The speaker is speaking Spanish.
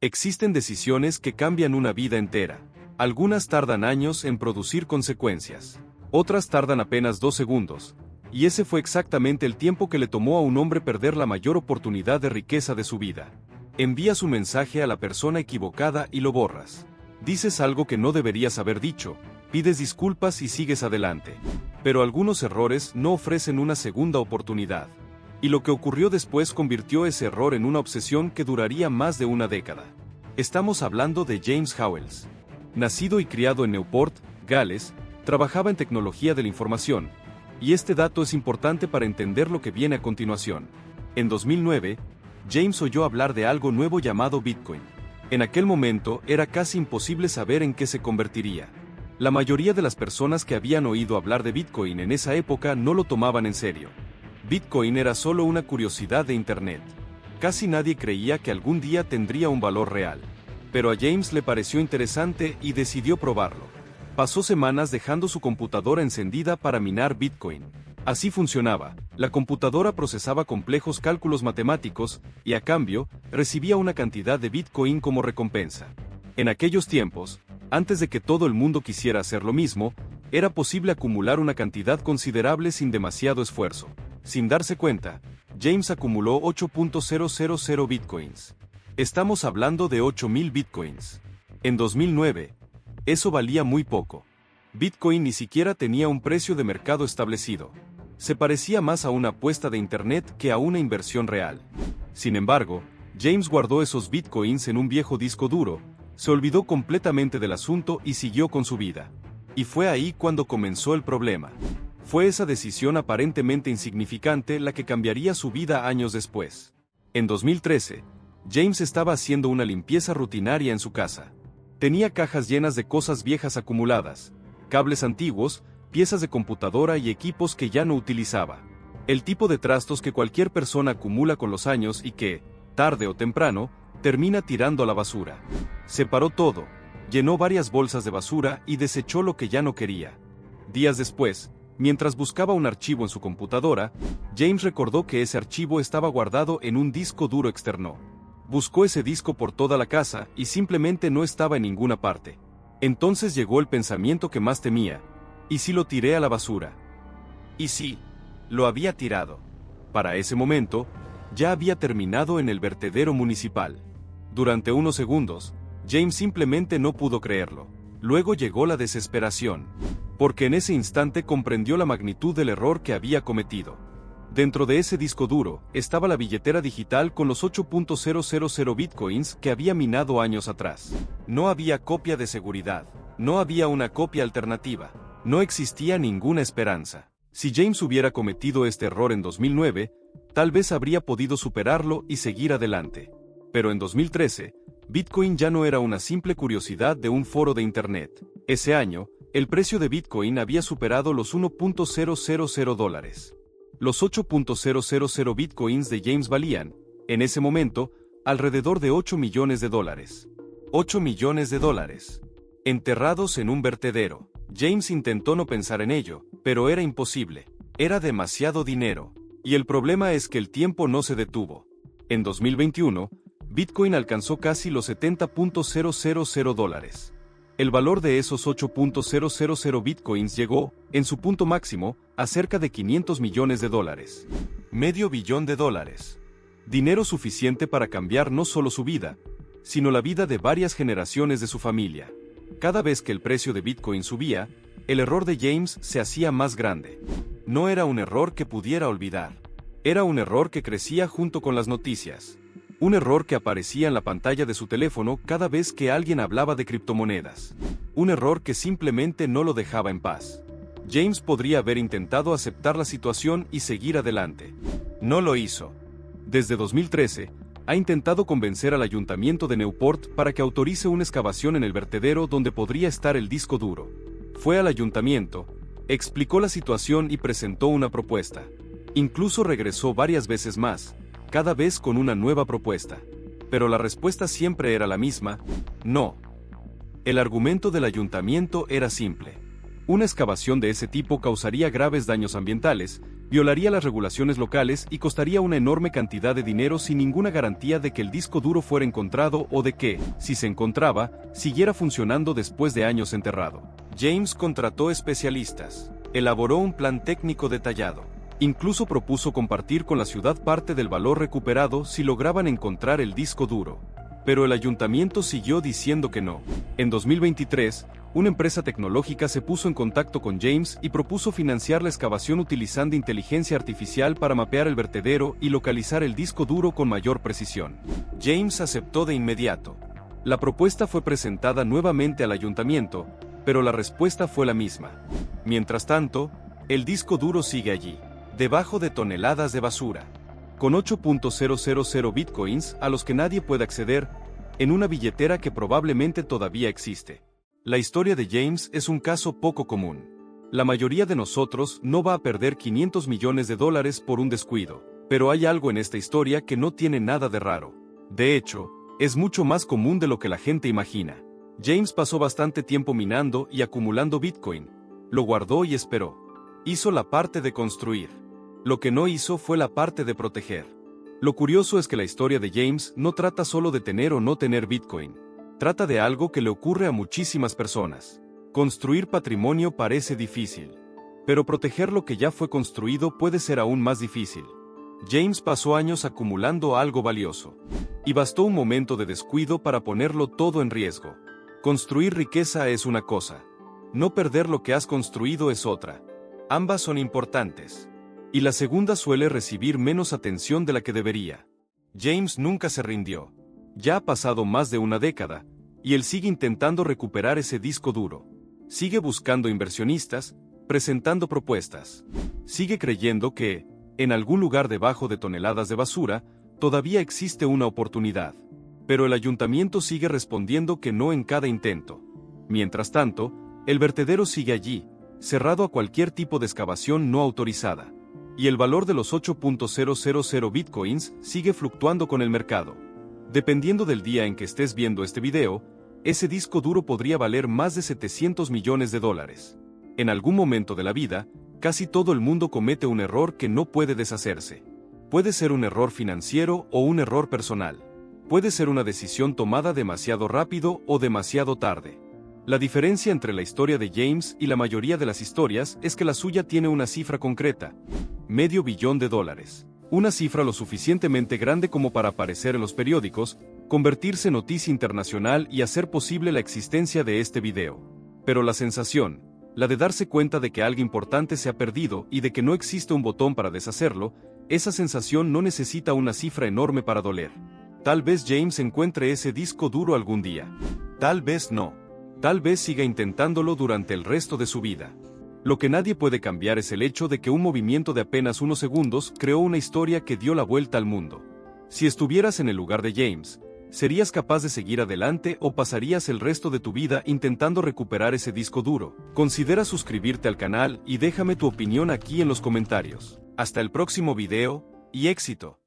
Existen decisiones que cambian una vida entera. Algunas tardan años en producir consecuencias. Otras tardan apenas 2 segundos. Y ese fue exactamente el tiempo que le tomó a un hombre perder la mayor oportunidad de riqueza de su vida. Envías un mensaje a la persona equivocada y lo borras. Dices algo que no deberías haber dicho, pides disculpas y sigues adelante. Pero algunos errores no ofrecen una segunda oportunidad. Y lo que ocurrió después convirtió ese error en una obsesión que duraría más de una década. Estamos hablando de James Howells. Nacido y criado en Newport, Gales, trabajaba en tecnología de la información. Y este dato es importante para entender lo que viene a continuación. En 2009, James oyó hablar de algo nuevo llamado Bitcoin. En aquel momento era casi imposible saber en qué se convertiría. La mayoría de las personas que habían oído hablar de Bitcoin en esa época no lo tomaban en serio. Bitcoin era solo una curiosidad de Internet. Casi nadie creía que algún día tendría un valor real. Pero a James le pareció interesante y decidió probarlo. Pasó semanas dejando su computadora encendida para minar Bitcoin. Así funcionaba, la computadora procesaba complejos cálculos matemáticos, y a cambio, recibía una cantidad de Bitcoin como recompensa. En aquellos tiempos, antes de que todo el mundo quisiera hacer lo mismo, era posible acumular una cantidad considerable sin demasiado esfuerzo. Sin darse cuenta, James acumuló 8.000 Bitcoins. Estamos hablando de 8.000 Bitcoins. En 2009, eso valía muy poco. Bitcoin ni siquiera tenía un precio de mercado establecido. Se parecía más a una apuesta de Internet que a una inversión real. Sin embargo, James guardó esos Bitcoins en un viejo disco duro, se olvidó completamente del asunto y siguió con su vida. Y fue ahí cuando comenzó el problema. Fue esa decisión aparentemente insignificante la que cambiaría su vida años después. En 2013, James estaba haciendo una limpieza rutinaria en su casa. Tenía cajas llenas de cosas viejas acumuladas, cables antiguos, piezas de computadora y equipos que ya no utilizaba. El tipo de trastos que cualquier persona acumula con los años y que, tarde o temprano, termina tirando a la basura. Separó todo, llenó varias bolsas de basura y desechó lo que ya no quería. Días después, mientras buscaba un archivo en su computadora, James recordó que ese archivo estaba guardado en un disco duro externo. Buscó ese disco por toda la casa y simplemente no estaba en ninguna parte. Entonces llegó el pensamiento que más temía. ¿Y si lo tiré a la basura? Y sí, lo había tirado. Para ese momento, ya había terminado en el vertedero municipal. Durante unos segundos, James simplemente no pudo creerlo. Luego llegó la desesperación, porque en ese instante comprendió la magnitud del error que había cometido. Dentro de ese disco duro, estaba la billetera digital con los 8.000 Bitcoins que había minado años atrás. No había copia de seguridad. No había una copia alternativa. No existía ninguna esperanza. Si James hubiera cometido este error en 2009, tal vez habría podido superarlo y seguir adelante. Pero en 2013, Bitcoin ya no era una simple curiosidad de un foro de Internet. Ese año, el precio de Bitcoin había superado los $1.000. Los 8.000 Bitcoins de James valían, en ese momento, alrededor de $8 millones. $8 millones. Enterrados en un vertedero. James intentó no pensar en ello, pero era imposible. Era demasiado dinero. Y el problema es que el tiempo no se detuvo. En 2021, Bitcoin alcanzó casi los $70.000. El valor de esos 8.000 Bitcoins llegó, en su punto máximo, a cerca de $500 millones. Medio billón de dólares. Dinero suficiente para cambiar no solo su vida, sino la vida de varias generaciones de su familia. Cada vez que el precio de Bitcoin subía, el error de James se hacía más grande. No era un error que pudiera olvidar. Era un error que crecía junto con las noticias. Un error que aparecía en la pantalla de su teléfono cada vez que alguien hablaba de criptomonedas. Un error que simplemente no lo dejaba en paz. James podría haber intentado aceptar la situación y seguir adelante. No lo hizo. Desde 2013, ha intentado convencer al ayuntamiento de Newport para que autorice una excavación en el vertedero donde podría estar el disco duro. Fue al ayuntamiento, explicó la situación y presentó una propuesta. Incluso regresó varias veces más, cada vez con una nueva propuesta. Pero la respuesta siempre era la misma: no. El argumento del ayuntamiento era simple. Una excavación de ese tipo causaría graves daños ambientales, violaría las regulaciones locales y costaría una enorme cantidad de dinero sin ninguna garantía de que el disco duro fuera encontrado o de que, si se encontraba, siguiera funcionando después de años enterrado. James contrató especialistas, elaboró un plan técnico detallado. Incluso propuso compartir con la ciudad parte del valor recuperado si lograban encontrar el disco duro. Pero el ayuntamiento siguió diciendo que no. En 2023, una empresa tecnológica se puso en contacto con James y propuso financiar la excavación utilizando inteligencia artificial para mapear el vertedero y localizar el disco duro con mayor precisión. James aceptó de inmediato. La propuesta fue presentada nuevamente al ayuntamiento, pero la respuesta fue la misma. Mientras tanto, el disco duro sigue allí, debajo de toneladas de basura, con 8.000 bitcoins a los que nadie puede acceder, en una billetera que probablemente todavía existe. La historia de James es un caso poco común. La mayoría de nosotros no va a perder $500 millones por un descuido, pero hay algo en esta historia que no tiene nada de raro. De hecho, es mucho más común de lo que la gente imagina. James pasó bastante tiempo minando y acumulando Bitcoin. Lo guardó y esperó. Hizo la parte de construir. Lo que no hizo fue la parte de proteger. Lo curioso es que la historia de James no trata solo de tener o no tener Bitcoin. Trata de algo que le ocurre a muchísimas personas. Construir patrimonio parece difícil, pero proteger lo que ya fue construido puede ser aún más difícil. James pasó años acumulando algo valioso, y bastó un momento de descuido para ponerlo todo en riesgo. Construir riqueza es una cosa. No perder lo que has construido es otra. Ambas son importantes. Y la segunda suele recibir menos atención de la que debería. James nunca se rindió. Ya ha pasado más de una década, y él sigue intentando recuperar ese disco duro. Sigue buscando inversionistas, presentando propuestas. Sigue creyendo que, en algún lugar debajo de toneladas de basura, todavía existe una oportunidad. Pero el ayuntamiento sigue respondiendo que no en cada intento. Mientras tanto, el vertedero sigue allí, cerrado a cualquier tipo de excavación no autorizada. Y el valor de los 8.000 bitcoins sigue fluctuando con el mercado. Dependiendo del día en que estés viendo este video, ese disco duro podría valer más de $700 millones. En algún momento de la vida, casi todo el mundo comete un error que no puede deshacerse. Puede ser un error financiero o un error personal. Puede ser una decisión tomada demasiado rápido o demasiado tarde. La diferencia entre la historia de James y la mayoría de las historias es que la suya tiene una cifra concreta: $500 millones. Una cifra lo suficientemente grande como para aparecer en los periódicos, convertirse en noticia internacional y hacer posible la existencia de este video. Pero la sensación, la de darse cuenta de que algo importante se ha perdido y de que no existe un botón para deshacerlo, esa sensación no necesita una cifra enorme para doler. Tal vez James encuentre ese disco duro algún día. Tal vez no. Tal vez siga intentándolo durante el resto de su vida. Lo que nadie puede cambiar es el hecho de que un movimiento de apenas unos segundos creó una historia que dio la vuelta al mundo. Si estuvieras en el lugar de James, ¿serías capaz de seguir adelante o pasarías el resto de tu vida intentando recuperar ese disco duro? Considera suscribirte al canal y déjame tu opinión aquí en los comentarios. Hasta el próximo video, y éxito.